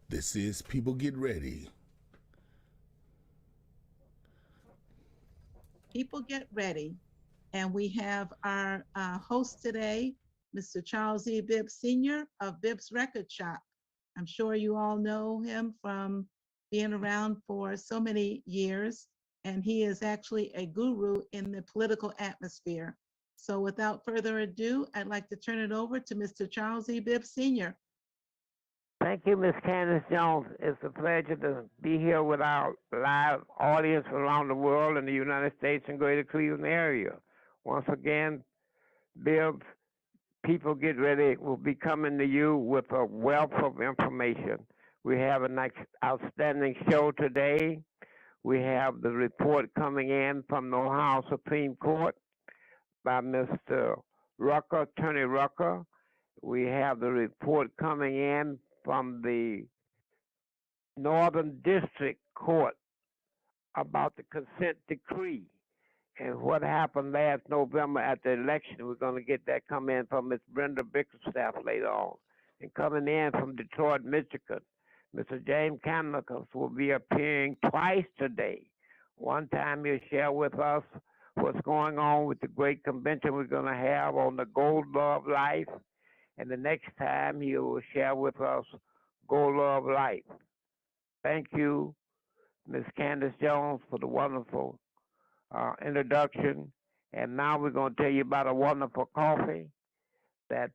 This is People Get Ready. People get ready. And we have our host today, Mr. Charles E. Bibbs Sr. of Bibbs Record Shop. I'm sure you all know him from being around for so many years, and he is actually a guru in the political atmosphere. So without further ado, I'd like to turn it over to Mr. Charles E. Bibbs Sr. Thank you, Miss Candace Jones. It's a pleasure to be here with our live audience around the world in the United States and Greater Cleveland area. Once again, Bibbs, people get ready. We'll be coming to you with a wealth of information. We have an outstanding show today. We have the report coming in from the Ohio Supreme Court by Mr. Rucker, Attorney Rucker. We have the report coming in from the Northern District Court about the consent decree and what happened last November at the election. We're going to get that come in from Ms. Brenda Bickerstaff later on. And coming in from Detroit, Michigan, Mr. James Kamnikas will be appearing twice today. One time he'll share with us what's going on with the great convention we're going to have on the Gold Love Life. And the next time he will share with us Gold Love Life. Thank you, Ms. Candace Jones, for the wonderful introduction. And now we're going to tell you about a wonderful coffee that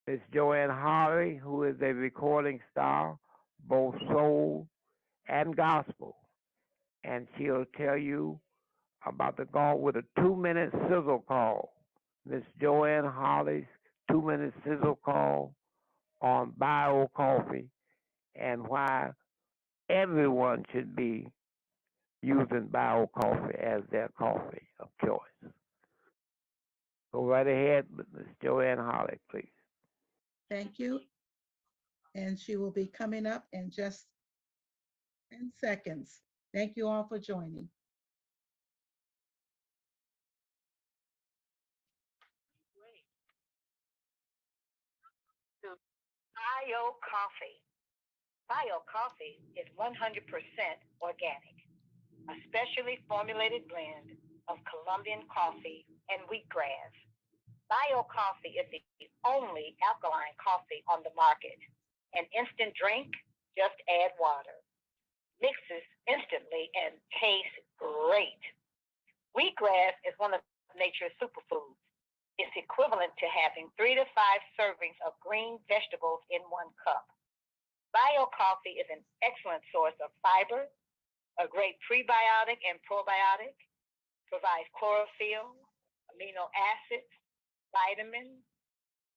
Ms. Joanne Harley, who is a recording star, both soul and gospel. And she'll tell you about the call with a 2-minute sizzle call. Miss Joanne Harley's 2-minute sizzle call on bio coffee and why everyone should be using bio coffee as their coffee of choice. Go right ahead with Miss Joanne Harley, please. Thank you. And she will be coming up in just 10 seconds. Thank you all for joining. Bio Coffee. Bio Coffee is 100% organic, a specially formulated blend of Colombian coffee and wheatgrass. Bio Coffee is the only alkaline coffee on the market. An instant drink, just add water. Mixes instantly and tastes great. Wheatgrass is one of nature's superfoods. It's equivalent to having 3 to 5 servings of green vegetables in 1 cup. Bio coffee is an excellent source of fiber, a great prebiotic and probiotic, provides chlorophyll, amino acids, vitamins,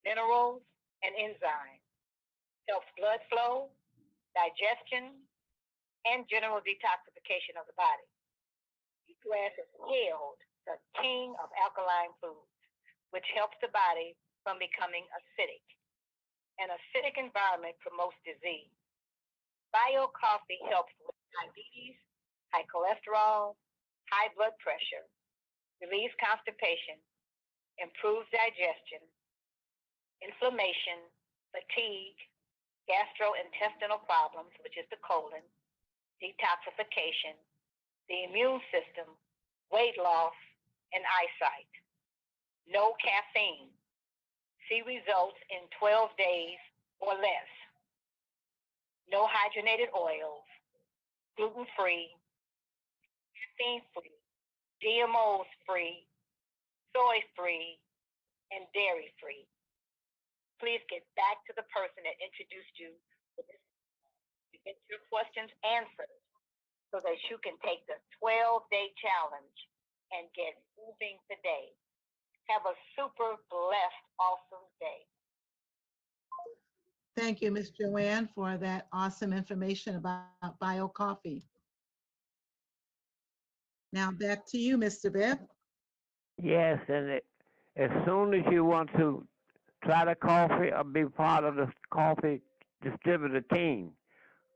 minerals, and enzymes, helps blood flow, digestion, and general detoxification of the body. Wheatgrass is hailed the king of alkaline foods, which helps the body from becoming acidic. An acidic environment promotes disease. Bio coffee helps with diabetes, high cholesterol, high blood pressure, relieves constipation, improves digestion, inflammation, fatigue, gastrointestinal problems, which is the colon, detoxification, the immune system, weight loss, and eyesight. No caffeine. See results in 12 days or less. No hydrogenated oils, gluten-free, caffeine-free, GMOs-free, soy-free, and dairy-free. Please get back to the person that introduced you to get your questions answered so that you can take the 12-day challenge and get moving today. Have a super blessed, awesome day. Thank you, Ms. Joanne, for that awesome information about bio coffee. Now back to you, Mr. Bibb. Yes, and as soon as you want to try the coffee or be part of the coffee distributor team,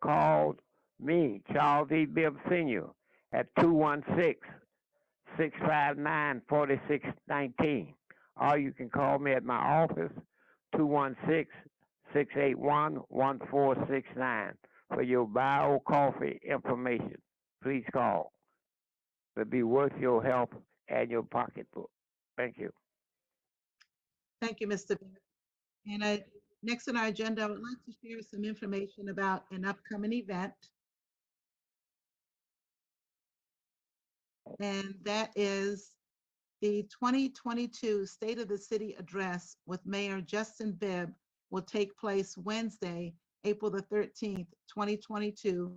call me, Charles E. Bibb Sr., at 216-659-4619. Or you can call me at my office, 216 681-1469 for your bio coffee information. Please call. It'll be worth your help and your pocketbook. Thank you. Thank you, Mr. Bibb. And next on our agenda, I would like to share some information about an upcoming event. And that is the 2022 State of the City Address with Mayor Justin Bibb will take place Wednesday, April the 13th, 2022,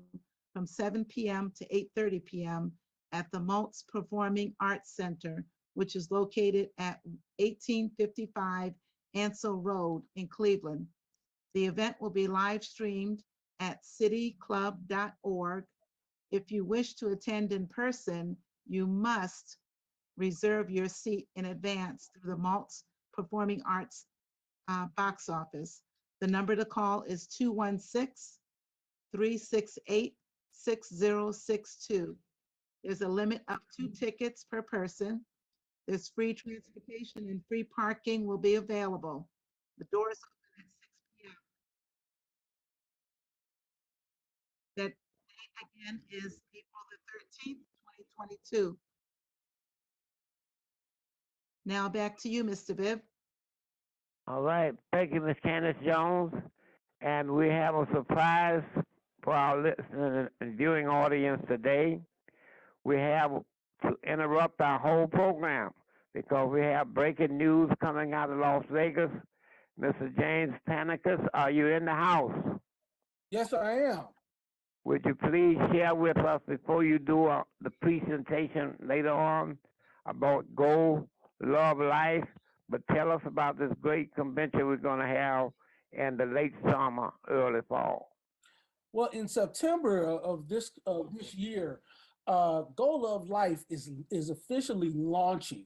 from 7 p.m. to 8:30 p.m. at the Maltz Performing Arts Center, which is located at 1855 Ansel Road in Cleveland. The event will be live streamed at cityclub.org. If you wish to attend in person, you must reserve your seat in advance through the Maltz Performing Arts box office. The number to call is 216-368-6062. There's a limit of 2 tickets per person. There's free transportation and free parking will be available. The doors open at 6 p.m. That date again is April the 13th, 2022. Now back to you, Mr. Bibb. All right. Thank you, Miss Candace Jones. And we have a surprise for our listening and viewing audience today. We have to interrupt our whole program because we have breaking news coming out of Las Vegas. Mr. James Panicus, are you in the house? Yes, I am. Would you please share with us before you do the presentation later on about Go Love Life, but tell us about this great convention we're going to have in the late summer, early fall. Well, in September of this year, Go Love Life is officially launching.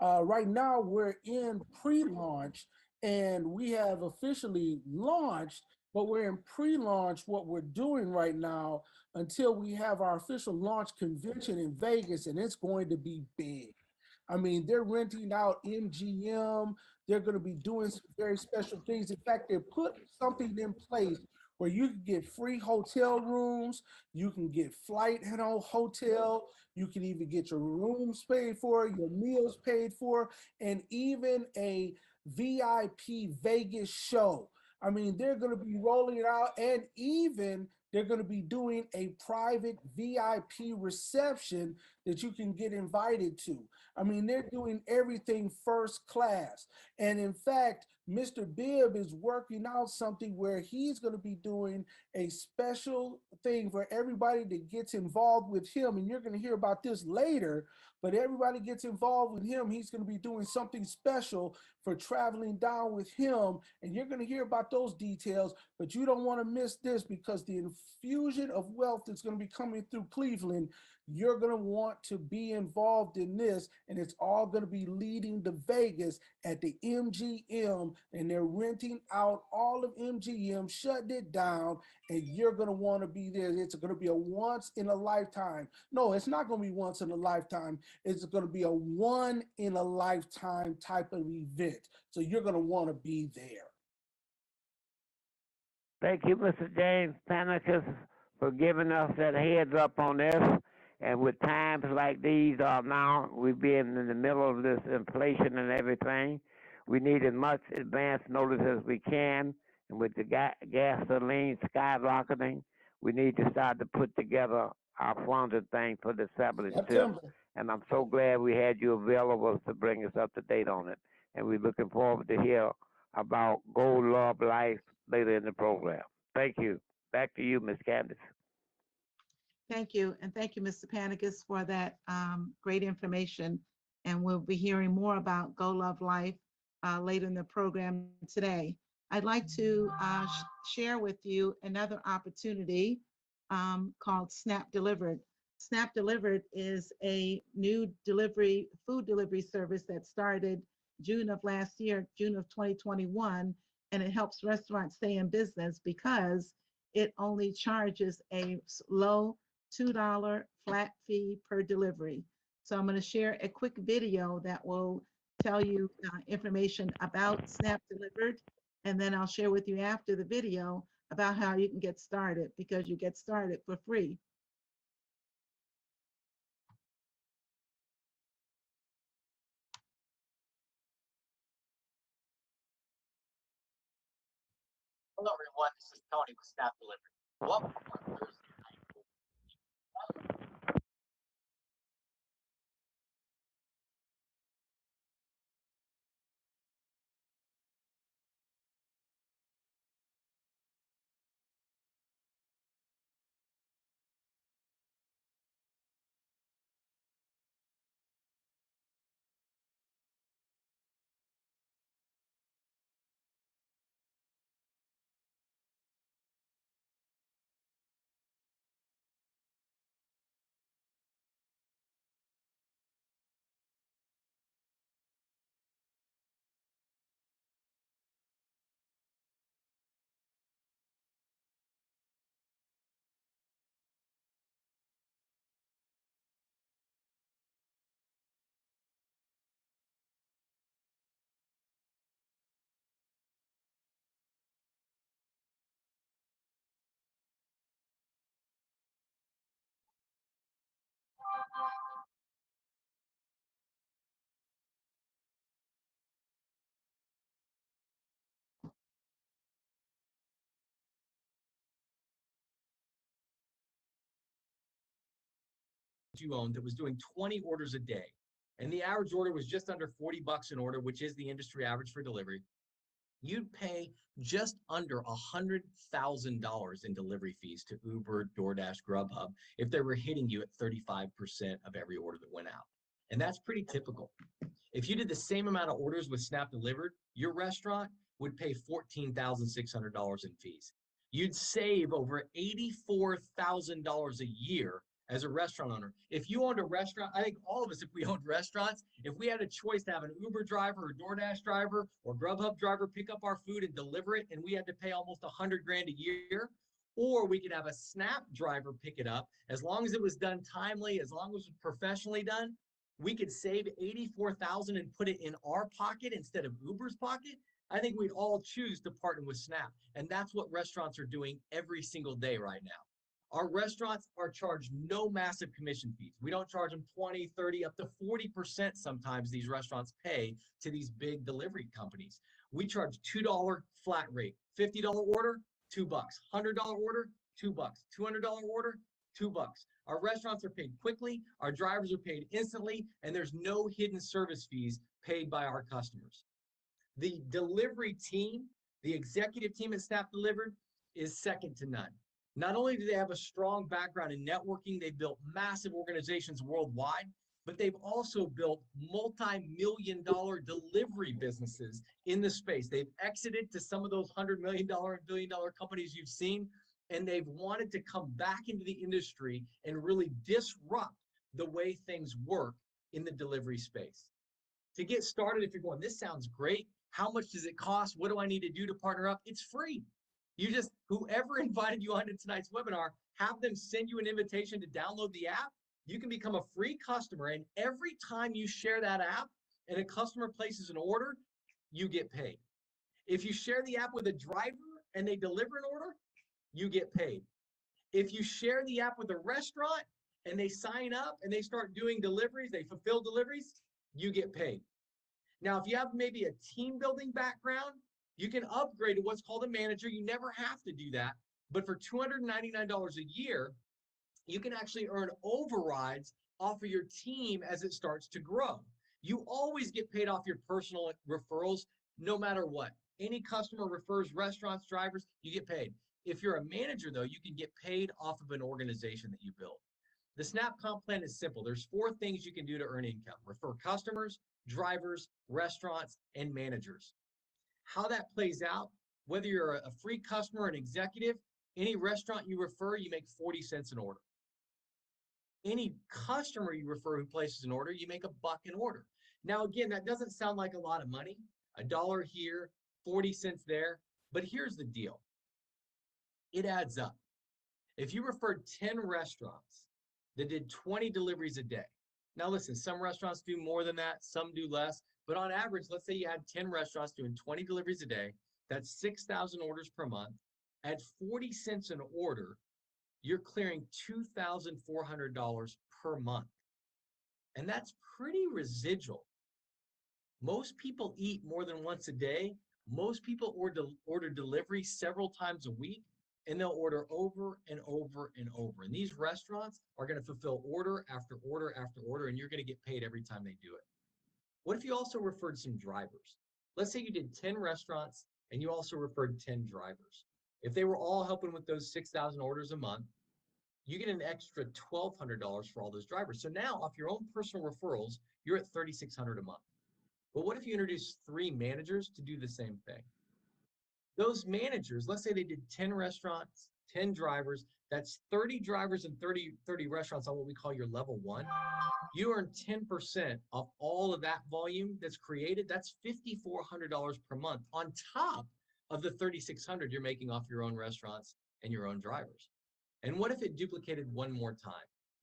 Right now, we're in pre-launch, and we have officially launched, but we're in pre-launch. What we're doing right now until we have our official launch convention in Vegas, and it's going to be big. I mean, they're renting out MGM. They're going to be doing some very special things. In fact, they put something in place where you can get free hotel rooms, you can get flight and hotel, you can even get your rooms paid for, your meals paid for, and even a VIP Vegas show. I mean, they're going to be rolling it out, and even they're going to be doing a private VIP reception that you can get invited to. I mean, they're doing everything first class. And in fact, Mr. Bibb is working out something where he's going to be doing a special thing for everybody that gets involved with him. And you're going to hear about this later, but everybody gets involved with him. He's going to be doing something special for traveling down with him. And you're going to hear about those details, but you don't want to miss this because the infusion of wealth that's going to be coming through Cleveland, you're going to want to be involved in this, and it's all going to be leading to Vegas at the MGM, and they're renting out all of MGM, shutting it down, and you're going to want to be there. It's going to be a once in a lifetime. No, it's not going to be once in a lifetime. It's going to be a one in a lifetime type of event. So you're going to want to be there. Thank you, Mr. James Panicus, for giving us that heads up on this. And with times like these now, we're being in the middle of this inflation and everything. We need as much advance notice as we can. And with the gasoline skyrocketing, we need to start to put together our funded thing for the September. And I'm so glad we had you available to bring us up to date on it. And we're looking forward to hear about Go Love Life later in the program. Thank you. Back to you, Ms. Candace. Thank you. And thank you, Mr. Panicus, for that great information. And we'll be hearing more about Go Love Life later in the program today. I'd like to share with you another opportunity called Snap Delivered. Snap Delivered is a new food delivery service that started June of last year, June of 2021, and it helps restaurants stay in business because it only charges a low $2 flat fee per delivery. So I'm going to share a quick video that will tell you information about Snap Delivered And then I'll share with you after the video about how you can get started, because you get started for free. Hello, everyone. This is Tony with Snap Delivery. Welcome to our Thursday night. You owned that was doing 20 orders a day, and the average order was just under 40 bucks an order, which is the industry average for delivery, you'd pay just under $100,000 in delivery fees to Uber, DoorDash, Grubhub if they were hitting you at 35% of every order that went out. And that's pretty typical. If you did the same amount of orders with Snap Delivered, your restaurant would pay $14,600 in fees. You'd save over $84,000 a year as a restaurant owner. If you owned a restaurant, I think all of us, if we owned restaurants, if we had a choice to have an Uber driver or DoorDash driver or Grubhub driver pick up our food and deliver it, and we had to pay almost $100,000 a year, or we could have a Snap driver pick it up, as long as it was done timely, as long as it was professionally done, we could save $84,000 and put it in our pocket instead of Uber's pocket. I think we'd all choose to partner with Snap. And that's what restaurants are doing every single day right now. Our restaurants are charged no massive commission fees. We don't charge them 20, 30, up to 40% sometimes these restaurants pay to these big delivery companies. We charge $2 flat rate, $50 order, $2, $100 order, $2, $200 order, $2. Our restaurants are paid quickly, our drivers are paid instantly, and there's no hidden service fees paid by our customers. The delivery team, the executive team at Snap Delivered, is second to none. Not only do they have a strong background in networking, they've built massive organizations worldwide, but they've also built multi-million-dollar delivery businesses in the space. They've exited to some of those $100 million and billion-dollar companies you've seen, and they've wanted to come back into the industry and really disrupt the way things work in the delivery space. To get started, if you're going, this sounds great, how much does it cost? What do I need to do to partner up? It's free. You just, whoever invited you onto tonight's webinar, have them send you an invitation to download the app. You can become a free customer, and every time you share that app and a customer places an order, you get paid. If you share the app with a driver and they deliver an order, you get paid. If you share the app with a restaurant and they sign up and they start doing deliveries, they fulfill deliveries, you get paid. Now, if you have maybe a team building background, you can upgrade to what's called a manager. You never have to do that. But for $299 a year, you can actually earn overrides off of your team as it starts to grow. You always get paid off your personal referrals, no matter what. Any customer refers restaurants, drivers, you get paid. If you're a manager, though, you can get paid off of an organization that you build. The Snap Comp plan is simple. There's 4 things you can do to earn income: refer customers, drivers, restaurants, and managers. How that plays out, whether you're a free customer or an executive, any restaurant you refer, you make 40 cents an order. Any customer you refer who places an order, you make $1 an order. Now, again, that doesn't sound like a lot of money. $1 here, 40 cents there. But here's the deal. It adds up. If you referred 10 restaurants that did 20 deliveries a day. Now listen, some restaurants do more than that, some do less, but on average, let's say you had 10 restaurants doing 20 deliveries a day. That's 6,000 orders per month. At 40 cents an order, you're clearing $2,400 per month. And that's pretty residual. Most people eat more than once a day. Most people order delivery several times a week, and they'll order over and over and over. And these restaurants are going to fulfill order after order after order, and you're going to get paid every time they do it. What if you also referred some drivers? Let's say you did 10 restaurants and you also referred 10 drivers. If they were all helping with those 6,000 orders a month, you get an extra $1,200 for all those drivers. So now off your own personal referrals, you're at $3,600 a month. But what if you introduce 3 managers to do the same thing? Those managers, let's say they did 10 restaurants, 10 drivers, that's 30 drivers and 30 restaurants on what we call your level 1. You earn 10% of all of that volume that's created. That's $5,400 per month on top of the $3,600 you're making off your own restaurants and your own drivers. And what if it duplicated one more time?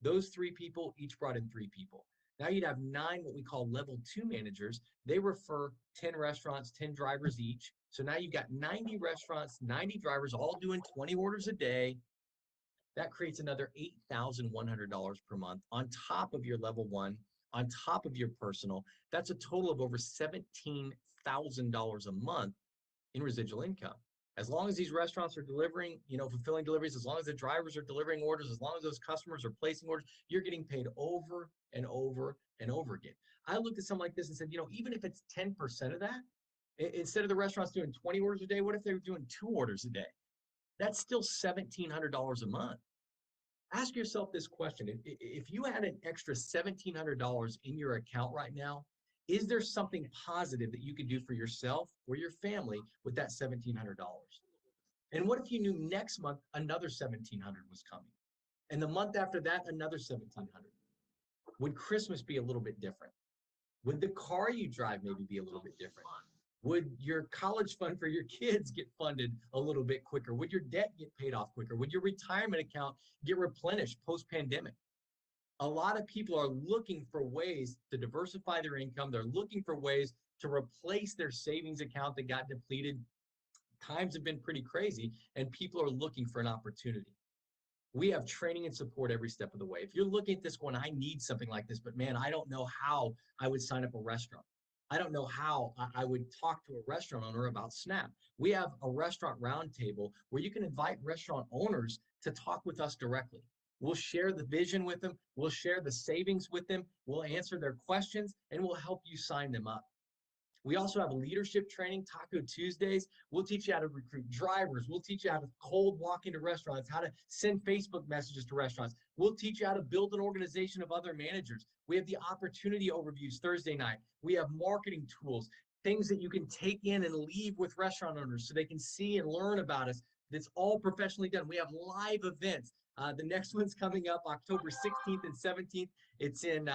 Those 3 people each brought in 3 people. Now you'd have 9 what we call level 2 managers. They refer 10 restaurants, 10 drivers each. So now you've got 90 restaurants, 90 drivers, all doing 20 orders a day. That creates another $8,100 per month on top of your level 1, on top of your personal. That's a total of over $17,000 a month in residual income. As long as these restaurants are delivering, fulfilling deliveries, as long as the drivers are delivering orders, as long as those customers are placing orders, you're getting paid over and over and over again. I looked at something like this and said, even if it's 10% of that, instead of the restaurants doing 20 orders a day, what if they were doing 2 orders a day? That's still $1,700 a month. Ask yourself this question. If you had an extra $1,700 in your account right now, is there something positive that you could do for yourself or your family with that $1,700? And what if you knew next month another $1,700 was coming? And the month after that, another $1,700? Would Christmas be a little bit different? Would the car you drive maybe be a little bit different? Would your college fund for your kids get funded a little bit quicker? Would your debt get paid off quicker? Would your retirement account get replenished post-pandemic? A lot of people are looking for ways to diversify their income. They're looking for ways to replace their savings account that got depleted. Times have been pretty crazy, and people are looking for an opportunity. We have training and support every step of the way. If you're looking at this going, I need something like this, but man, I don't know how I would sign up a restaurant. I don't know how I would talk to a restaurant owner about SNAP. We have a restaurant roundtable where you can invite restaurant owners to talk with us directly. We'll share the vision with them. We'll share the savings with them. We'll answer their questions, and we'll help you sign them up. We also have leadership training, Taco Tuesdays. We'll teach you how to recruit drivers. We'll teach you how to cold walk into restaurants, how to send Facebook messages to restaurants. We'll teach you how to build an organization of other managers. We have the opportunity overviews Thursday night. We have marketing tools, things that you can take in and leave with restaurant owners so they can see and learn about us. That's all professionally done. We have live events. The next one's coming up October 16th and 17th. It's in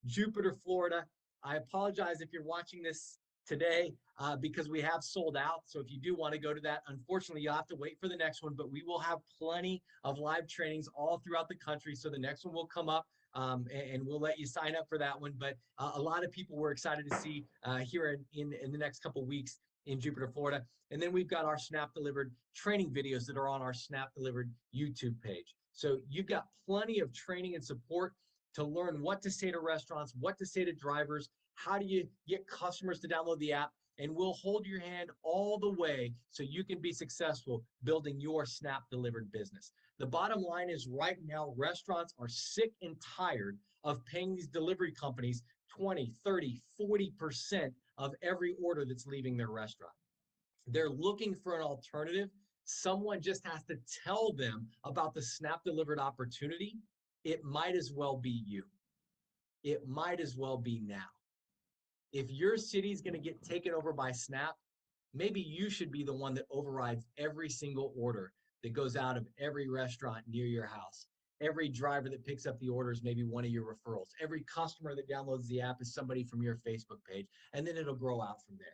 Jupiter, Florida. I apologize if you're watching this today because we have sold out. So if you do want to go to that, unfortunately, you'll have to wait for the next one, but we will have plenty of live trainings all throughout the country. So the next one will come up and we'll let you sign up for that one. But a lot of people were excited to see here in the next couple of weeks in Jupiter, Florida. And then we've got our Snap Delivered training videos that are on our Snap Delivered YouTube page. So you've got plenty of training and support to learn what to say to restaurants, what to say to drivers, how do you get customers to download the app, and we'll hold your hand all the way so you can be successful building your Snap Delivered business. The bottom line is right now, restaurants are sick and tired of paying these delivery companies 20, 30, 40% of every order that's leaving their restaurant. They're looking for an alternative. Someone just has to tell them about the Snap Delivered opportunity. It might as well be you. It might as well be now. If your city is going to get taken over by Snap, maybe you should be the one that overrides every single order that goes out of every restaurant near your house. Every driver that picks up the orders, maybe one of your referrals. Every customer that downloads the app is somebody from your Facebook page, and then it'll grow out from there.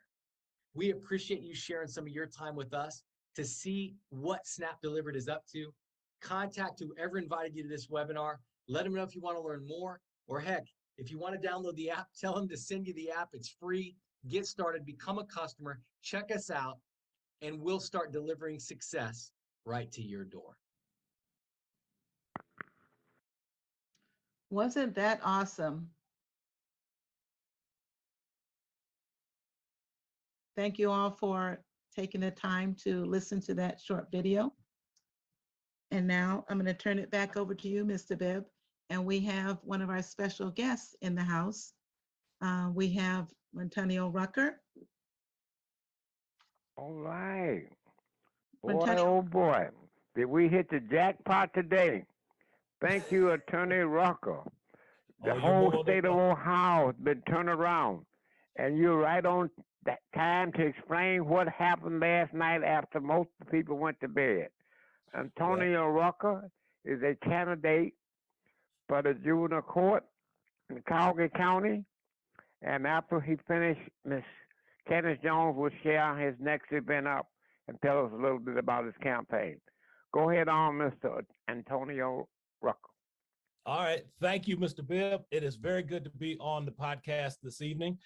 We appreciate you sharing some of your time with us to see what Snap Delivered is up to. Contact whoever invited you to this webinar. Let them know if you want to learn more, or heck, if you want to download the app, tell them to send you the app. It's free. Get started, become a customer, check us out, and we'll start delivering success right to your door. Wasn't that awesome? Thank you all for taking the time to listen to that short video. And now I'm going to turn it back over to you, Mr. Bibb. And we have one of our special guests in the house. We have Antonio Rucker. All right. Boy, Antonio, oh boy, did we hit the jackpot today? Thank you, Attorney Rucker. The Oh, you're whole more than state of welcome. Ohio has been turned around, and you're right on that time to explain what happened last night after most people went to bed. Antonio Rucker is a candidate for the juvenile court in Calgary County, and after he finished, Miss Candace Jones will share his next event up and tell us a little bit about his campaign. Go ahead on, Mr. Antonio Rucker. All right. Thank you, Mr. Bibb. It is very good to be on the podcast this evening.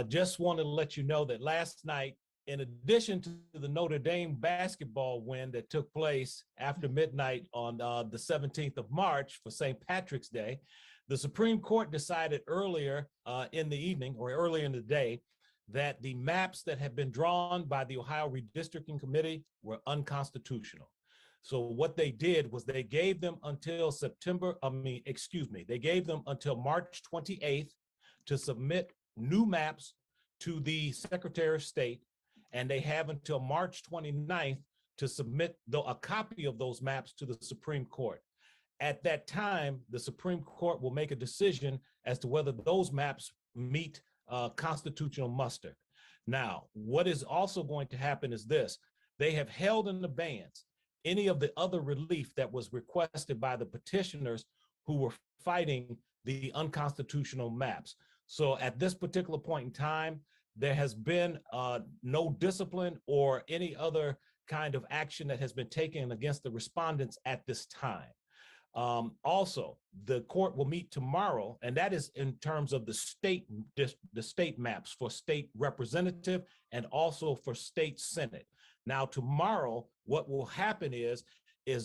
Just wanted to let you know that last night, in addition to the Notre Dame basketball win that took place after midnight on the 17th of March for St. Patrick's Day, the Supreme Court decided earlier in the evening or earlier in the day that the maps that had been drawn by the Ohio Redistricting Committee were unconstitutional. So what they did was they gave them until they gave them until March 28th to submit new maps to the Secretary of State, and they have until March 29th to submit a copy of those maps to the Supreme Court. At that time, the Supreme Court will make a decision as to whether those maps meet constitutional muster. Now, what is also going to happen is this: they have held in abeyance any of the other relief that was requested by the petitioners who were fighting the unconstitutional maps. So at this particular point in time, there has been no discipline or any other kind of action that has been taken against the respondents at this time. Also, the court will meet tomorrow, and that is in terms of the state maps for state representative and also for state senate. Now, tomorrow, what will happen is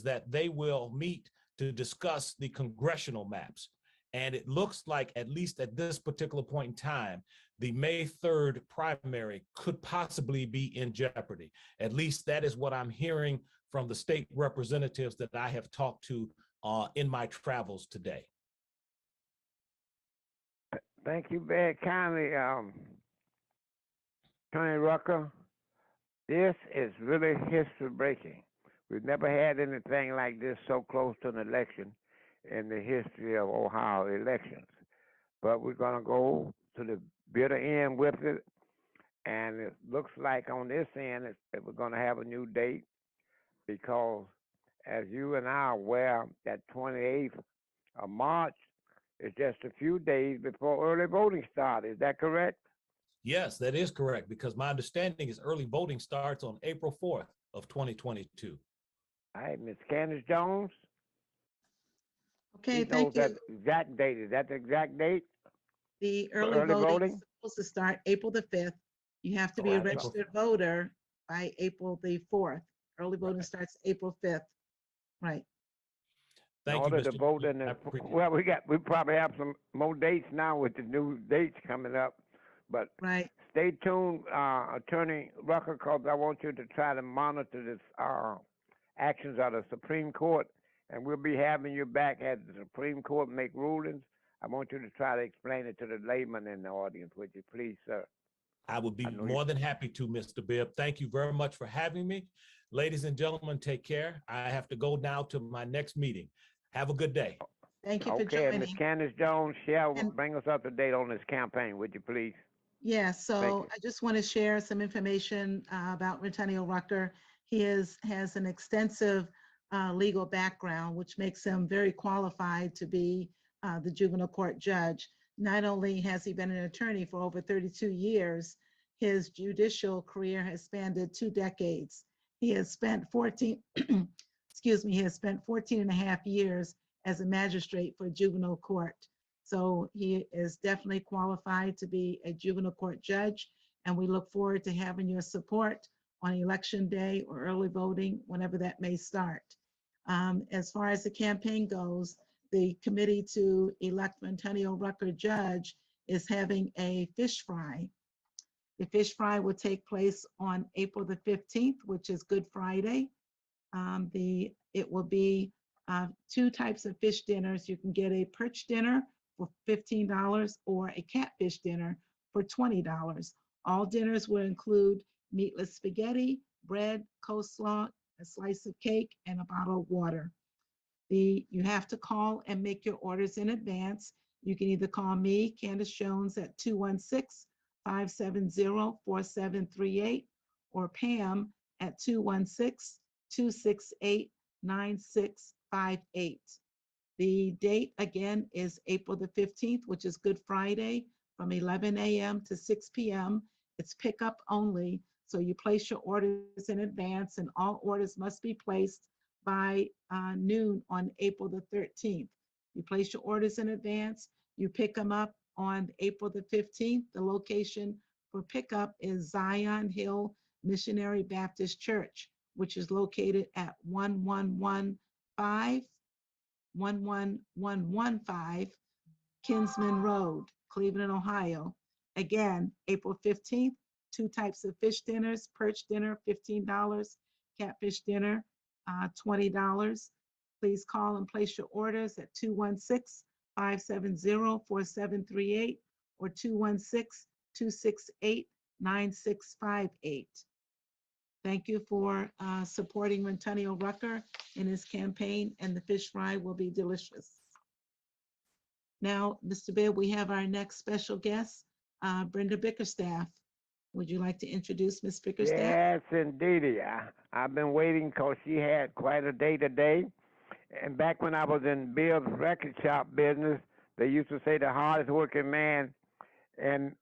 that they will meet to discuss the congressional maps. And it looks like, at least at this particular point in time, the May 3rd primary could possibly be in jeopardy. At least that is what I'm hearing from the state representatives that I have talked to in my travels today. Thank you very kindly, Tony Rucker. This is really history breaking. We've never had anything like this so close to an election in the history of Ohio elections. But we're going to go to the bitter end with it. And it looks like on this end that we're going to have a new date because, as you and I are aware, that 28th of March is just a few days before early voting starts. Is that correct? Yes, that is correct, because my understanding is early voting starts on April 4th of 2022. All right, Ms. Candace Jones. okay, She thank knows you. that exact date. Is that the exact date? The for early early voting voting? is supposed to start April the 5th. You have to be a April. registered voter by April the 4th. Early voting starts April 5th. Right. In Thank you, order to Mr. vote Bibb. in I the, appreciate it. well, we probably have some more dates now with the new dates coming up, but Right. stay tuned, Attorney Rucker, because I want you to try to monitor this actions of the Supreme Court, and we'll be having you back as the Supreme Court make rulings. I want you to try to explain it to the layman in the audience, would you please, sir? I would be I know more than happy to, Mr. Bibb. Thank you very much for having me. Ladies and gentlemen, take care. I have to go now to my next meeting. Have a good day. Thank you for Okay, and Ms. joining. Candace Jones, share, And- bring us up to date on this campaign, would you please? Yeah, so you. I just want to share some information about Antonio Rucker. He has an extensive legal background, which makes him very qualified to be the juvenile court judge. Not only has he been an attorney for over 32 years, his judicial career has spanned 2 decades. He has spent 14, excuse me, he has spent 14 and a half years as a magistrate for juvenile court. So he is definitely qualified to be a juvenile court judge, and we look forward to having your support on election day or early voting, whenever that may start. As far as the campaign goes, the committee to elect Antonio Rucker judge is having a fish fry. The fish fry will take place on April the 15th, which is Good Friday. It will be two types of fish dinners. You can get a perch dinner for $15 or a catfish dinner for $20. All dinners will include meatless spaghetti, bread, coleslaw, a slice of cake, and a bottle of water. You have to call and make your orders in advance. You can either call me, Candace Jones, at 216-570-4738, or Pam at 216-268-9658. The date again is April the 15th, which is Good Friday, from 11 a.m. to 6 p.m. It's pickup only, so you place your orders in advance, and all orders must be placed by noon on April the 13th. You place your orders in advance, you pick them up on April the 15th. The location for pickup is Zion Hill Missionary Baptist Church, which is located at 11115 Kinsman Road, Cleveland, Ohio. Again, April 15th, two types of fish dinners, perch dinner, $15, catfish dinner, $20. Please call and place your orders at 216-570-4738 or 216-268-9658. Thank you for supporting Antonio Rucker in his campaign, and the fish fry will be delicious. Now, Mr. Bibb, we have our next special guest, Brenda Bickerstaff. Would you like to introduce Ms. Bickerstaff? Yes, indeed. I've been waiting because she had quite a day today. And back when I was in Bill's record shop business, they used to say the hardest working man in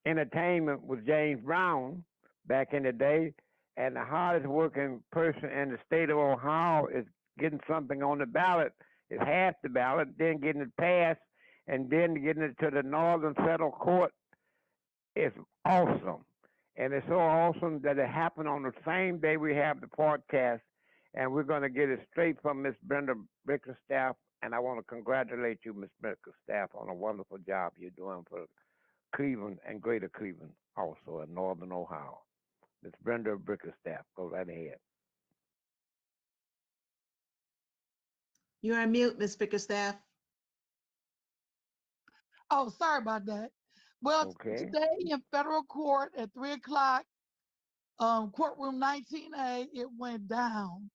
entertainment was James Brown back in the day. And the hardest working person in the state of Ohio is getting something on the ballot. It's half the ballot, then getting it passed, and then getting it to the Northern Federal Court. It's awesome. And it's so awesome that it happened on the same day we have the podcast. And we're going to get it straight from Miss Brenda Bickerstaff. And I want to congratulate you, Miss Bickerstaff, on a wonderful job you're doing for Cleveland and Greater Cleveland, also in Northern Ohio. Miss Brenda Bickerstaff, go right ahead. You're on mute, Ms. Bickerstaff. Oh, sorry about that. Well, Okay. today in federal court at 3 o'clock, courtroom 19A, it went down.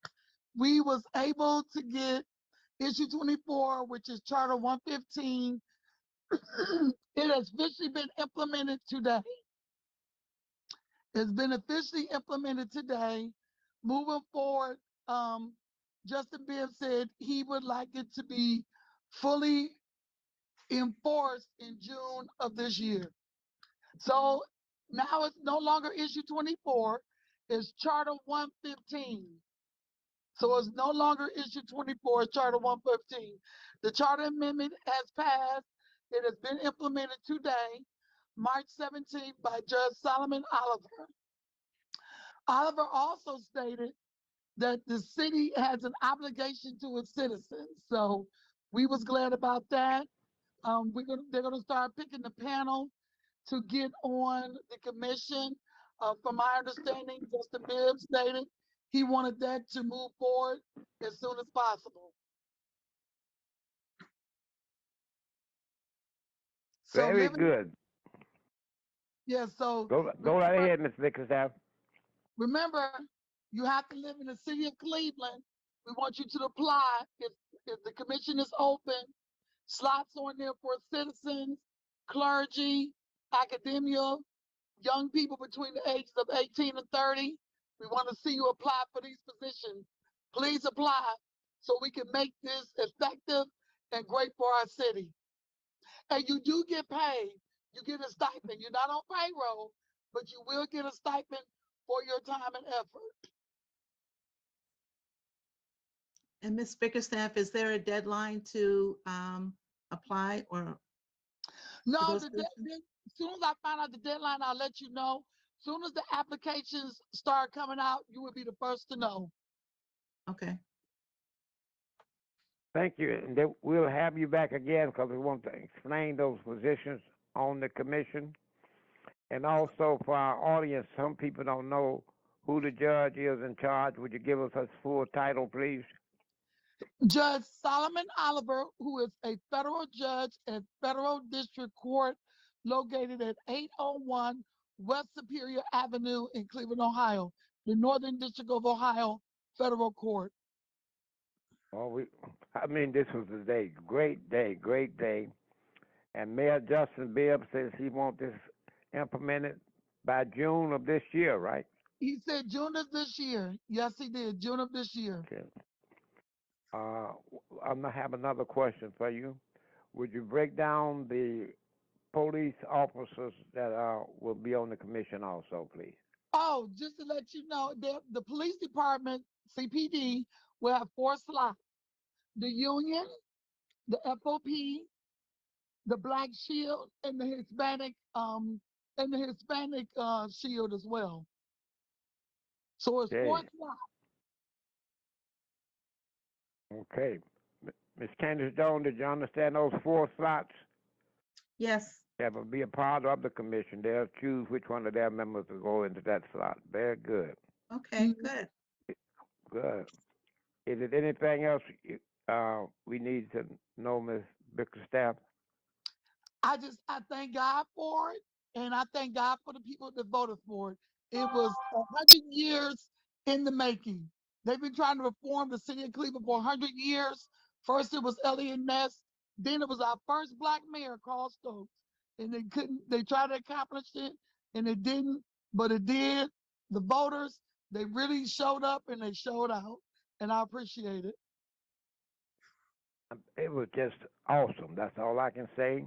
We was able to get issue 24, which is Charter 115. It has officially been implemented today. It's been officially implemented today. Moving forward, Justin Bibb said he would like it to be fully enforced in June of this year. So now it's no longer issue 24, it's Charter 115. So it's no longer issue 24, it's Charter 115. The Charter Amendment has passed. It has been implemented today, March 17th, by Judge Solomon Oliver. Oliver also stated that the city has an obligation to its citizens. So we was glad about that. They're gonna start picking the panel to get on the commission. From my understanding, Justin Bibb stated he wanted that to move forward as soon as possible. So Very good. Yeah, so Go right ahead, Miss Bickerstaff. remember, you have to live in the city of Cleveland. We want you to apply. If the commission is open, slots on there for citizens, clergy, academia, young people between the ages of 18 and 30. We want to see you apply for these positions. Please apply so we can make this effective and great for our city. And you do get paid. You get a stipend. You're not on payroll, but you will get a stipend for your time and effort. And Ms. Bickerstaff, is there a deadline to apply or? No, those as soon as I find out the deadline, I'll let you know Soon as the applications start coming out, you will be the first to know. Okay. Thank you, and then we'll have you back again because we want to explain those positions on the commission. And also for our audience, some people don't know who the judge is in charge. Would you give us his full title, please? Judge Solomon Oliver, who is a federal judge at Federal District Court located at 801 West Superior Avenue in Cleveland, Ohio, the Northern District of Ohio Federal Court. Oh, this was a day, great day, great day. And Mayor Justin Bibb says he wants this implemented by June of this year, right? He said June of this year. Yes, he did. June of this year. Okay. I'm gonna have another question for you. Would you break down the police officers that will be on the commission also, please? Oh, just to let you know, the police department, CPD, will have 4 slots. The Union, the FOP, the Black Shield, and the Hispanic Shield as well. So it's 4 Okay. slots. Okay. Ms. Candace Jones, did you understand those 4 slots? Yes. That will be a part of the commission. They'll choose which one of their members will go into that slot. Very good. Okay, good. Good. Is there anything else we need to know, Ms. Bickerstaff? I thank God for it, and I thank God for the people that voted for it. It was 100 years in the making. They've been trying to reform the city of Cleveland for 100 years. First, it was Elliot Ness. Then it was our first black mayor, Carl Stokes. And they couldn't, they tried to accomplish it, and it didn't, but it did. The voters, they really showed up and they showed out, and I appreciate it. It was just awesome. That's all I can say.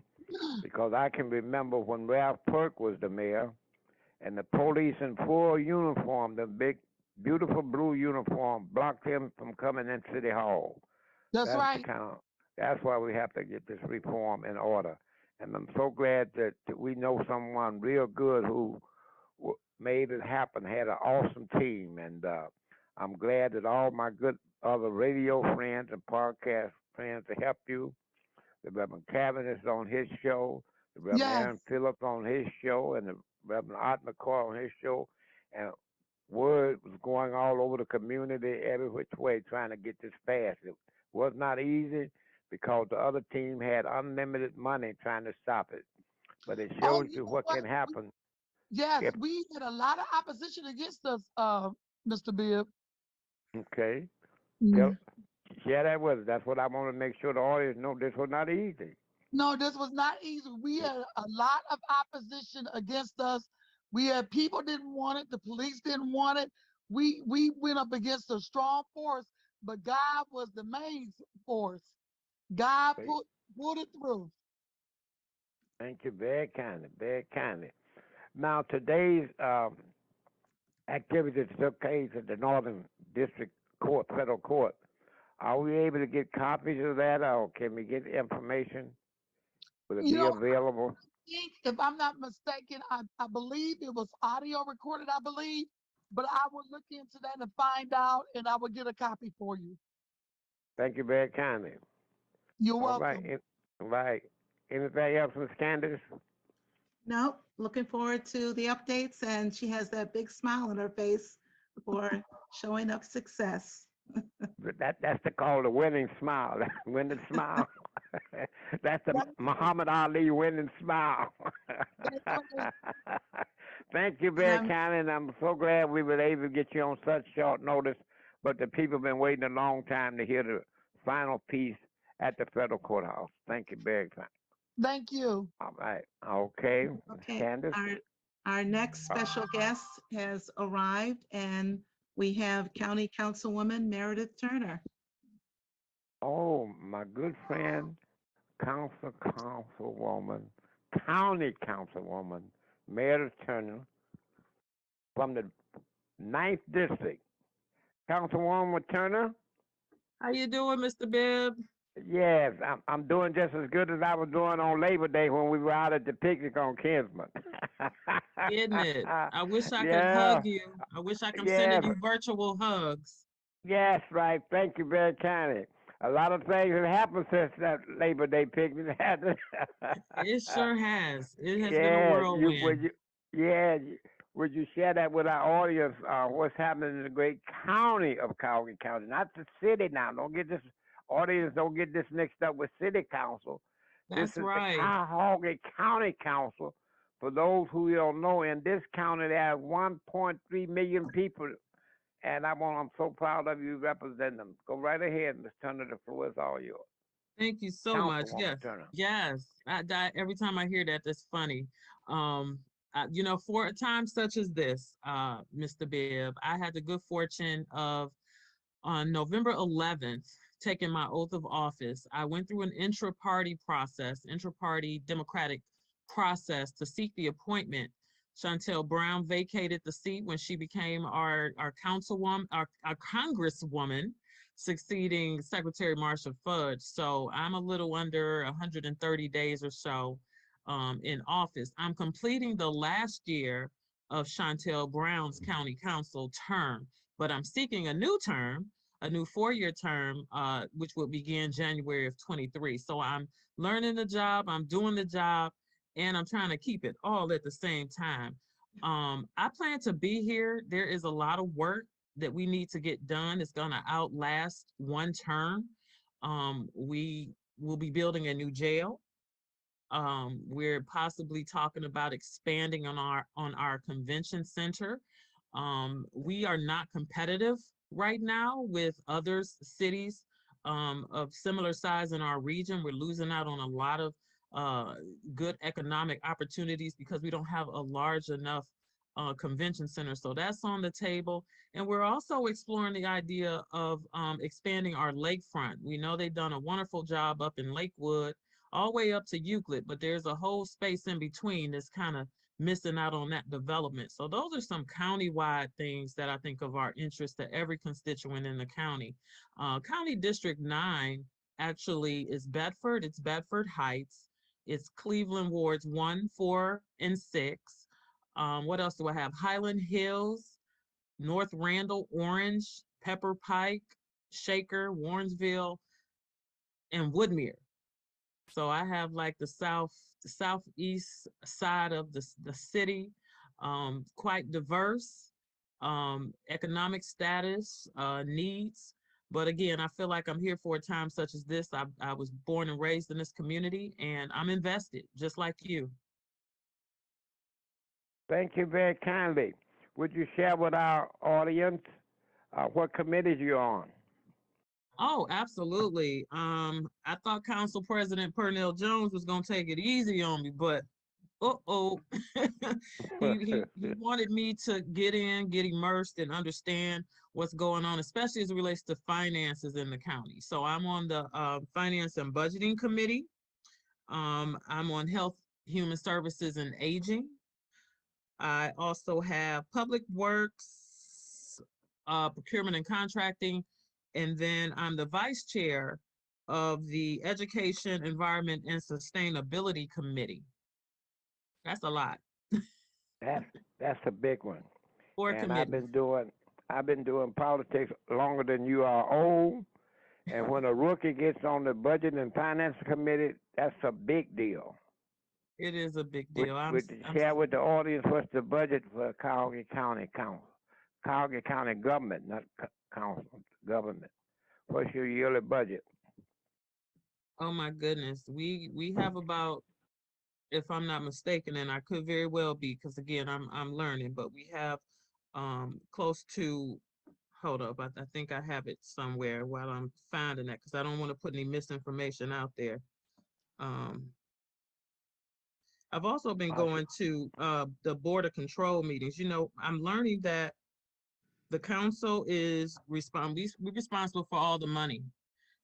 Because I can remember when Ralph Perk was the mayor, and the police in full uniform, the big, beautiful blue uniform, blocked him from coming in City Hall. That's right. That's why we have to get this reform in order. And I'm so glad that we know someone real good who made it happen, had an awesome team. And I'm glad that all my good other radio friends and podcast friends to help you. The Reverend Kevin is on his show. The Reverend Yes. Aaron Phillips on his show, and the Reverend Art McCoy on his show. And word was going all over the community, every which way, trying to get this passed. It was not easy because the other team had unlimited money trying to stop it. But it Oh, shows you you know what what? can happen. Yes, If, we had a lot of opposition against us, Mr. Bibb. okay, Mhm. share that with us. That's what I want to make sure the audience know. This was not easy. No, this was not easy. We had a lot of opposition against us. We had people didn't want it. The police didn't want it. We went up against a strong force, but God was the main force. God Great. pulled it through. Thank you very kindly, very kindly. Now, today's activities took place at the Northern District Court, Federal Court. Are we able to get copies of that, or can we get information? Will it You be know, available? if I'm not mistaken, I believe it was audio recorded, I believe, but I will look into that and find out, and I will get a copy for you. Thank you very kindly. You're All right. welcome. Right. Anything else, Ms. Candace? No, looking forward to the updates, and she has that big smile on her face for showing up success. That's the call the winning smile. Winning smile. That's the That's Muhammad Ali winning smile. right. Thank you And very I'm kindly, and I'm so glad we were able to get you on such short notice. But the people have been waiting a long time to hear the final piece at the federal courthouse. Thank you very much. Thank you. All right. Okay. Ms. okay. Candace. Our next special guest has arrived, and we have County Councilwoman Meredith Turner. Oh, my good friend, Councilwoman, County Councilwoman, Meredith Turner from the 9th District. Councilwoman Turner, How you doing, Mr. Bibb? Yes, I'm doing just as good as I was doing on Labor Day when we were out at the picnic on Kinsman. Isn't it? I wish I could Yeah, hug you. I wish I'm yeah, sending you virtual hugs. yes, right. Thank you very kindly. A lot of things have happened since that Labor Day picnic. It sure has. It has been a Yeah, whirlwind. yeah, would you share that with our audience? What's happening in the great county of Calhoun County, not the city now. Don't get this mixed up with city council. This That's is the right. Cuyahoga County Council. For those who don't know, in this county there are 1.3 million people, and I'm so proud of you representing them. Go right ahead, Ms. Turner. The floor is all yours. Thank you so much. Councilwoman Yes, Turner. yes. Every time I hear that, that's funny. For a time such as this, Mr. Bibb, I had the good fortune of on November 11th taking my oath of office. I went through an intra-party democratic process to seek the appointment. Chantel Brown vacated the seat when she became our councilwoman, our congresswoman, succeeding Secretary Marsha Fudge. So I'm a little under 130 days or so in office. I'm completing the last year of Chantel Brown's county council term, but I'm seeking a new term, a new 4-year term, which will begin January of 23. So I'm learning the job, I'm doing the job, and I'm trying to keep it all at the same time. I plan to be here. There is a lot of work that we need to get done. It's going to outlast one term. We will be building a new jail. We're possibly talking about expanding on our convention center. We are not competitive right now with other cities of similar size in our region. We're losing out on a lot of good economic opportunities because we don't have a large enough convention center. So that's on the table. And we're also exploring the idea of expanding our lakefront. We know they've done a wonderful job up in Lakewood, all the way up to Euclid, but there's a whole space in between that's kind of missing out on that development. So those are some county-wide things that I think of our interest to every constituent in the county. County District 9 actually is Bedford, it's Bedford Heights, it's Cleveland Wards 1, 4, and 6. What else do I have? Highland Hills, North Randall, Orange, Pepper Pike, Shaker, Warrensville, and Woodmere. So I have like the southeast side of the city, quite diverse, economic status, needs. But again, I feel like I'm here for a time such as this. I was born and raised in this community, and I'm invested, just like you. Thank you very kindly. Would you share with our audience what committees you're on? Oh, absolutely. I thought Council President Pernell Jones was gonna take it easy on me, but uh-oh. he wanted me to get immersed and understand what's going on, especially as it relates to finances in the county. So I'm on the Finance and Budgeting Committee. I'm on Health, Human Services, and Aging. I also have Public Works, Procurement and Contracting, and then I'm the vice chair of the Education, Environment, and Sustainability Committee. That's a lot. That's a big one. 4 And committees. I've been doing politics longer than you are old. And when a rookie gets on the Budget and Finance Committee, that's a big deal. It is a big deal. Would you share with the audience what's the budget for Cuyahoga County Council? Cuyahoga County government, not council, government. What's your yearly budget? Oh my goodness. We have about, if I'm not mistaken, and I could very well be, because again, I'm learning, but we have close to, hold up, I think I have it somewhere while I'm finding that, because I don't want to put any misinformation out there. I've also been going to the Board of Control meetings. You know, I'm learning that the council is we're responsible for all the money.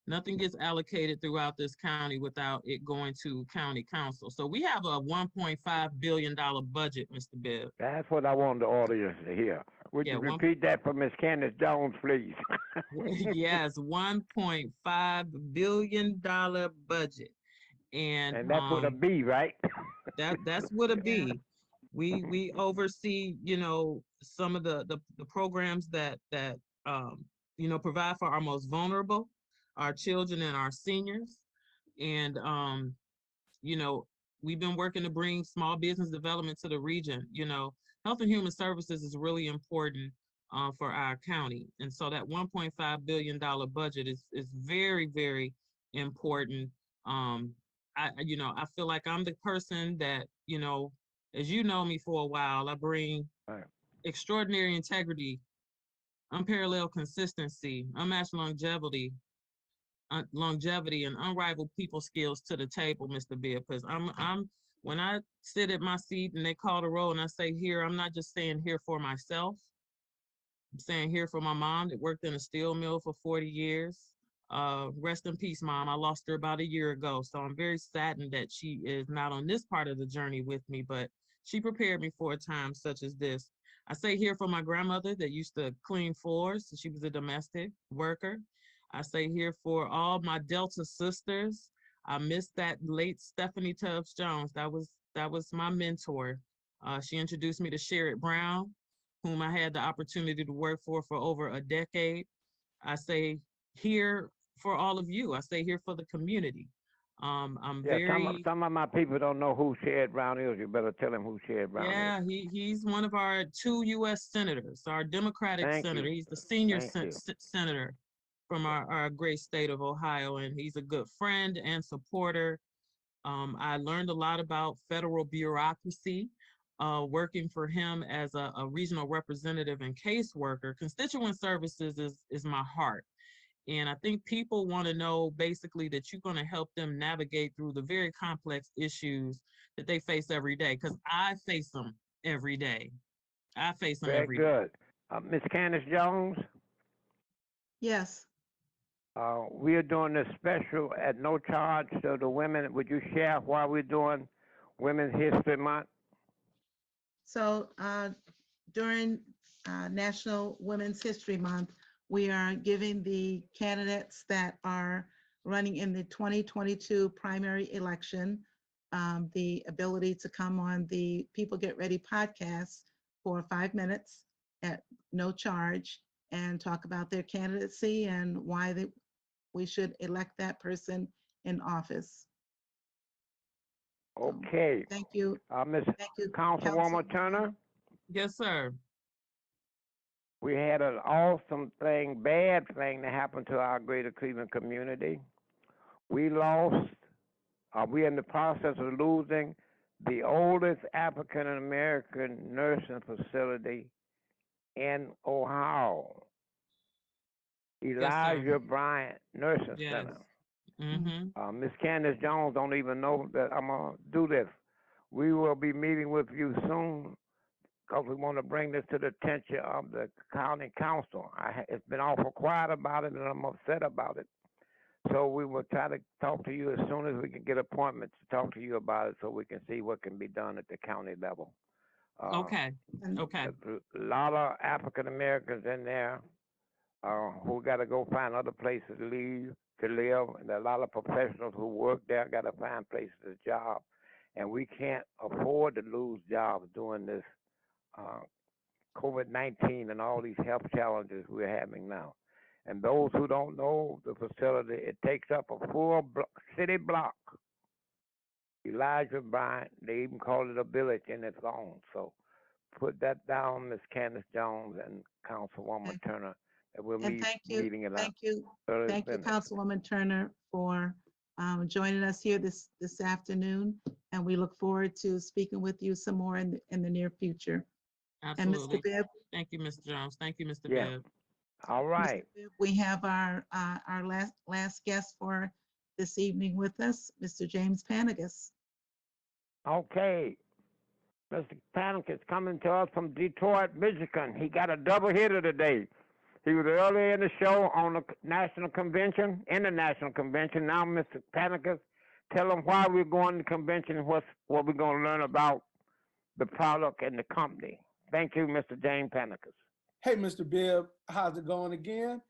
Nothing gets allocated throughout this county without it going to county council. So we have a $1.5 billion budget, Mr. Bibb. That's what I want the audience to hear. Would Yeah, you one, repeat that for Miss Candace Jones, please? yes, $1.5 billion budget. And And that's with a B, right? that's what it Yeah. be. We oversee, some of the programs that provide for our most vulnerable, our children and our seniors. And you know, we've been working to bring small business development to the region. Health and Human Services is really important for our county. And so that $1.5 billion budget is very, very important. I feel like I'm the person that, as you know me for a while, I bring Right. extraordinary integrity, unparalleled consistency, unmatched longevity and unrivaled people skills to the table, Mr. Bibb. Because I'm when I sit at my seat and they call the roll and I say here, I'm not just saying here for myself. I'm saying here for my mom that worked in a steel mill for 40 years. Rest in peace, Mom. I lost her about a year ago. So I'm very saddened that she is not on this part of the journey with me, but she prepared me for a time such as this. I say here for my grandmother that used to clean floors. She was a domestic worker. I say here for all my Delta sisters. I miss that late Stephanie Tubbs Jones. That was my mentor. She introduced me to Sherrod Brown, whom I had the opportunity to work for over a decade. I say here for all of you. I say here for the community. I'm Yeah, very, some of my people don't know who Sherrod Brown is. You better tell them who Sherrod Brown is. yeah, he's one of our 2 U.S. senators, our Democratic Thank senator. you. He's the senior Thank you. senator from our great state of Ohio, and he's a good friend and supporter. I learned a lot about federal bureaucracy, working for him as a regional representative and caseworker. Constituent services is my heart. And I think people want to know basically that you're going to help them navigate through the very complex issues that they face every day, because I face them every day. I face them Very every day. good. Miss Candace Jones, Yes. we are doing this special at no charge to the women. Would you share why we're doing Women's History Month? So during National Women's History Month, we are giving the candidates that are running in the 2022 primary election the ability to come on the People Get Ready podcast for 5 minutes at no charge and talk about their candidacy and why we should elect that person in office. Okay. Thank you. Miss Thank you, Councilwoman Turner, Yes, sir. we had an awesome thing, bad thing that happened to our greater Cleveland community. We lost, we're in the process of losing the oldest African American nursing facility in Ohio, Yes, sir. Elijah Bryant Nursing Yes. Center. Mm-hmm. Miss Candace Jones don't even know that I'm gonna do this. We will be meeting with you soon because we want to bring this to the attention of the county council. It's been awful quiet about it, and I'm upset about it. So we will try to talk to you as soon as we can get appointments to talk to you about it, so we can see what can be done at the county level. Okay. Okay. A lot of African Americans in there who got to go find other places to live, and there are a lot of professionals who work there got to find places to job, and we can't afford to lose jobs during this COVID-19 and all these health challenges we're having now. And those who don't know the facility, it takes up a full city block. Elijah Bryant, they even call it a village in its own. So put that down, Ms. Candace Jones and Councilwoman Okay. Turner, that we'll And meeting it thank you, early thank you, business. Councilwoman Turner, for joining us here this afternoon. And we look forward to speaking with you some more in the near future. And Mr. Absolutely. Bibb, Thank you, Mr. Jones. Thank you, Mr. Yeah. Bibb. All right. Mr. Bibb, we have our last guest for this evening with us, Mr. James Panagas. Okay. Mr. Panic is coming to us from Detroit, Michigan. He got a double hitter today. He was earlier in the show on the national convention, international convention. Now, Mr. Panicus, tell them why we're going to the convention and what we're going to learn about the product and the company. Thank you, Mr. James Panicus. Hey, Mr. Bibb, how's it going again?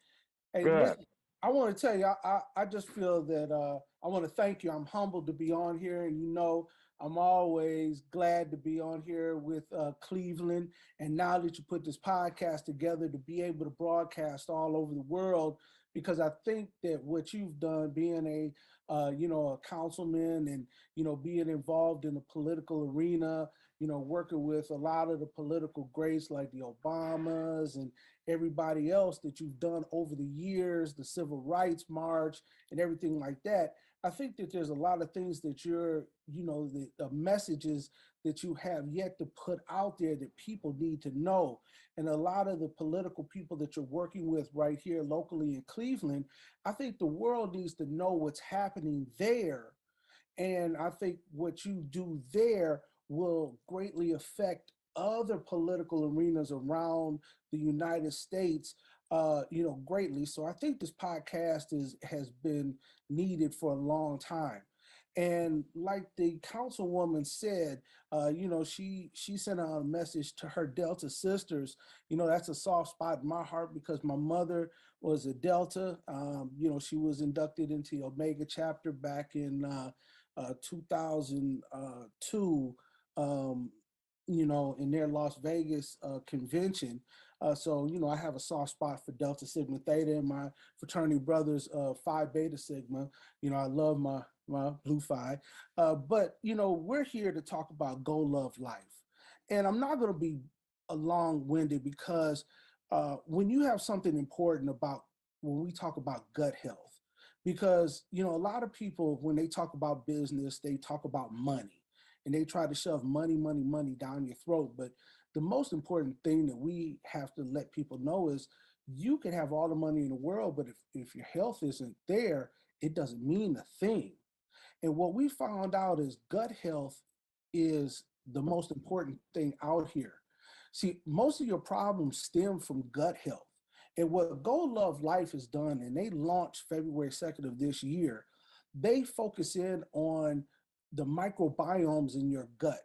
Hey, Good. listen, I want to tell you, I just feel that I want to thank you. I'm humbled to be on here, and I'm always glad to be on here with Cleveland. And now that you put this podcast together to be able to broadcast all over the world, because I think that what you've done, being a councilman, and being involved in the political arena, working with a lot of the political greats like the Obamas and everybody else that you've done over the years, the Civil Rights March and everything like that. I think that there's a lot of things that the messages that you have yet to put out there that people need to know. And a lot of the political people that you're working with right here locally in Cleveland, I think the world needs to know what's happening there. And I think what you do there will greatly affect other political arenas around the United States, greatly. So I think this podcast has been needed for a long time. And like the councilwoman said, she sent out a message to her Delta sisters. That's a soft spot in my heart because my mother was a Delta. She was inducted into the Omega chapter back in 2002, in their Las Vegas convention. So, I have a soft spot for Delta Sigma Theta and my fraternity brothers, Phi Beta Sigma. I love my Blue Phi. But, we're here to talk about Go Love Life. And I'm not going to be long-winded because when you have something important about when we talk about gut health, because a lot of people, when they talk about business, they talk about money and they try to shove money down your throat. But the most important thing that we have to let people know is you can have all the money in the world, but if your health isn't there, it doesn't mean a thing. And what we found out is gut health is the most important thing out here. See, most of your problems stem from gut health. And what Go Love Life has done, and they launched February 2nd of this year, they focus in on the microbiomes in your gut.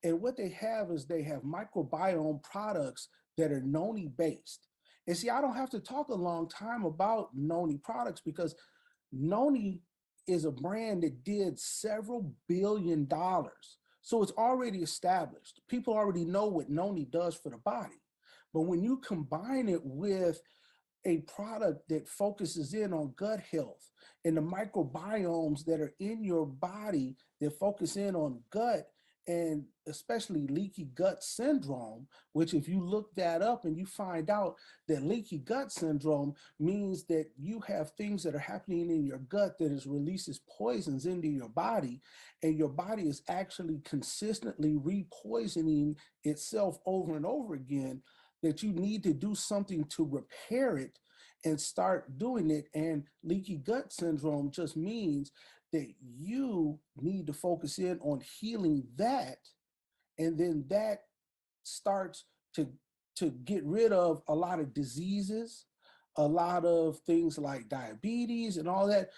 And what they have is they have microbiome products that are noni based. And see, I don't have to talk a long time about noni products because noni is a brand that did several $billions. So it's already established. People already know what noni does for the body. But when you combine it with a product that focuses in on gut health and the microbiomes that are in your body that focus in on gut, and especially leaky gut syndrome, which if you look that up and you find out that leaky gut syndrome means that you have things that are happening in your gut that is releases poisons into your body, and your body is actually consistently repoisoning itself over and over again, that you need to do something to repair it and start doing it. And leaky gut syndrome just means that you need to focus in on healing that, and then that starts to get rid of a lot of diseases, a lot of things like diabetes and all that.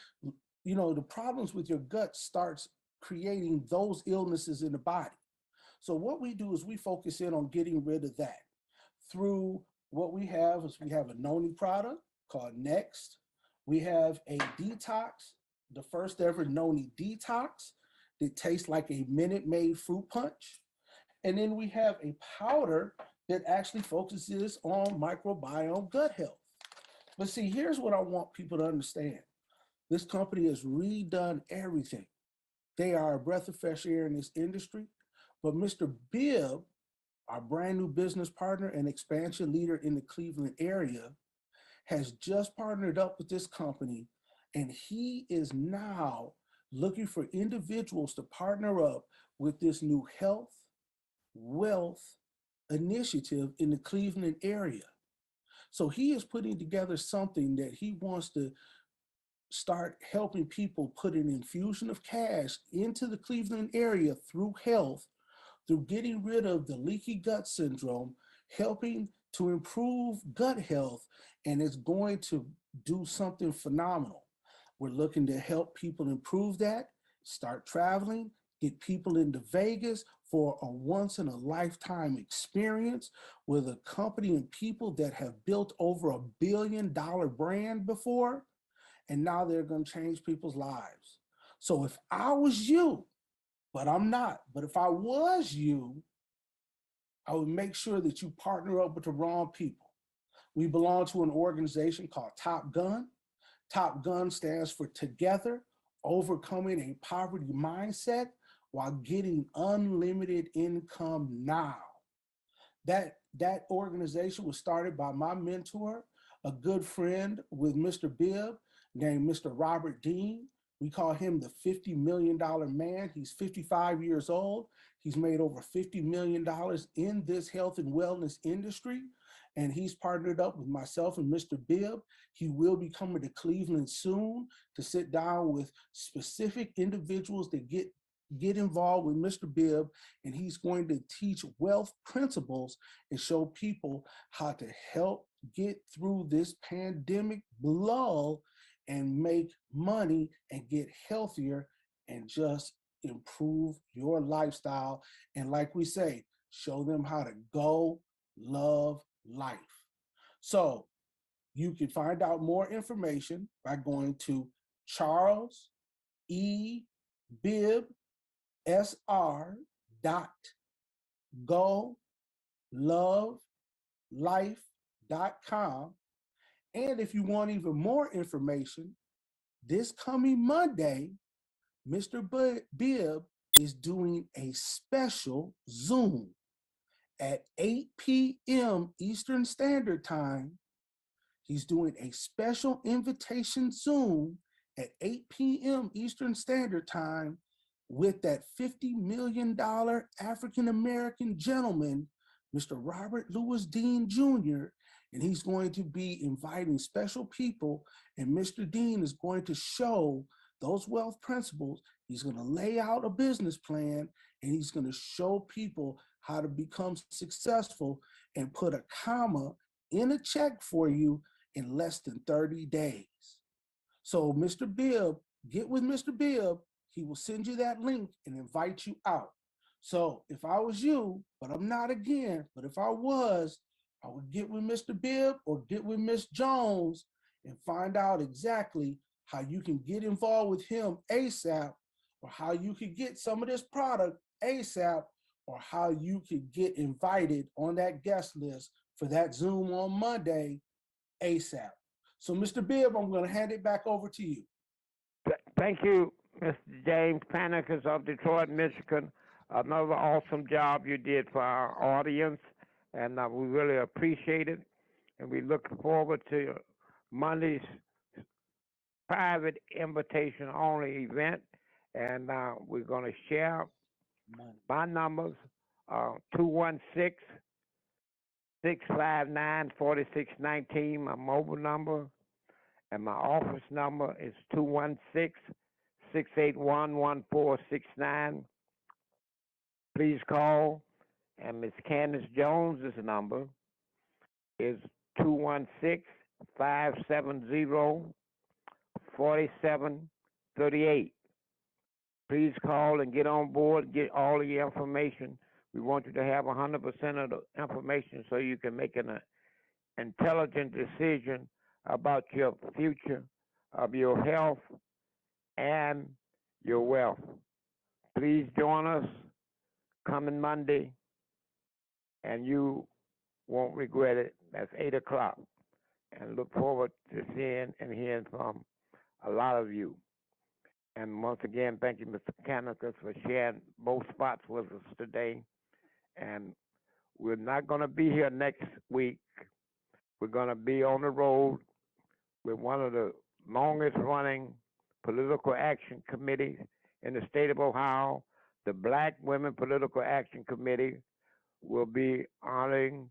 The problems with your gut starts creating those illnesses in the body. So what we do is we focus in on getting rid of that through what we have is we have a noni product called Next. We have a detox, the first ever noni detox that tastes like a Minute Maid fruit punch. And then we have a powder that actually focuses on microbiome gut health. But see, here's what I want people to understand. This company has redone everything. They are a breath of fresh air in this industry. But Mr. Bibb, our brand new business partner and expansion leader in the Cleveland area, has just partnered up with this company, and he is now looking for individuals to partner up with this new health, wealth initiative in the Cleveland area. So he is putting together something that he wants to start helping people put an infusion of cash into the Cleveland area through health, through getting rid of the leaky gut syndrome, helping to improve gut health, and it's going to do something phenomenal. We're looking to help people improve that, start traveling, get people into Vegas for a once in a lifetime experience with a company and people that have built over $1 billion brand before, and now they're going to change people's lives. So if I was you, but I'm not, but if I was you, I would make sure that you partner up with the wrong people. We belong to an organization called Top Gun. Top Gun stands for Together, Overcoming a Poverty Mindset while Getting Unlimited Income Now. That organization was started by my mentor, a good friend with Mr. Bibb named Mr. Robert Dean. We call him the $50 million man. He's 55 years old. He's made over $50 million in this health and wellness industry. And he's partnered up with myself and Mr. Bibb. He will be coming to Cleveland soon to sit down with specific individuals that get involved with Mr. Bibb, and he's going to teach wealth principles and show people how to help get through this pandemic lull and make money and get healthier and just improve your lifestyle. And like we say, show them how to go love life. So you can find out more information by going to Charles E. Bibb sr.golovelife.com. And if you want even more information, this coming Monday, Mr. Bibb is doing a special Zoom at 8 p.m. Eastern Standard Time. He's doing a special invitation Zoom at 8 p.m. Eastern Standard Time with that $50 million African-American gentleman, Mr. Robert Louis Dean Jr., and he's going to be inviting special people, and Mr. Dean is going to show those wealth principles. He's going to lay out a business plan, and he's going to show people how to become successful and put a comma in a check for you in less than 30 days. So Mr. Bibb, get with Mr. Bibb. He will send you that link and invite you out. So if I was you, but I'm not again, but if I was, I would get with Mr. Bibb or get with Miss Jones and find out exactly how you can get involved with him ASAP, or how you could get some of this product ASAP, or how you could get invited on that guest list for that Zoom on Monday ASAP. So Mr. Bibb, I'm going to hand it back over to you. Thank you, Mr. James Panicus of Detroit, Michigan. Another awesome job you did for our audience, and we really appreciate it. And we look forward to Monday's private invitation only event. And we're going to share my numbers, 216-659-4619, my mobile number, and my office number is 216-681-1469. Please call, and Ms. Candace Jones's number is 216-570-4738. Please call and get on board, get all of your information. We want you to have 100% of the information so you can make an intelligent decision about your future, of your health, and your wealth. Please join us coming Monday, and you won't regret it. That's 8 o'clock. And look forward to seeing and hearing from a lot of you. And once again, thank you, Mr. Canicus, for sharing both spots with us today. And we're not going to be here next week. We're going to be on the road with one of the longest running political action committees in the state of Ohio. The Black Women Political Action Committee will be honoring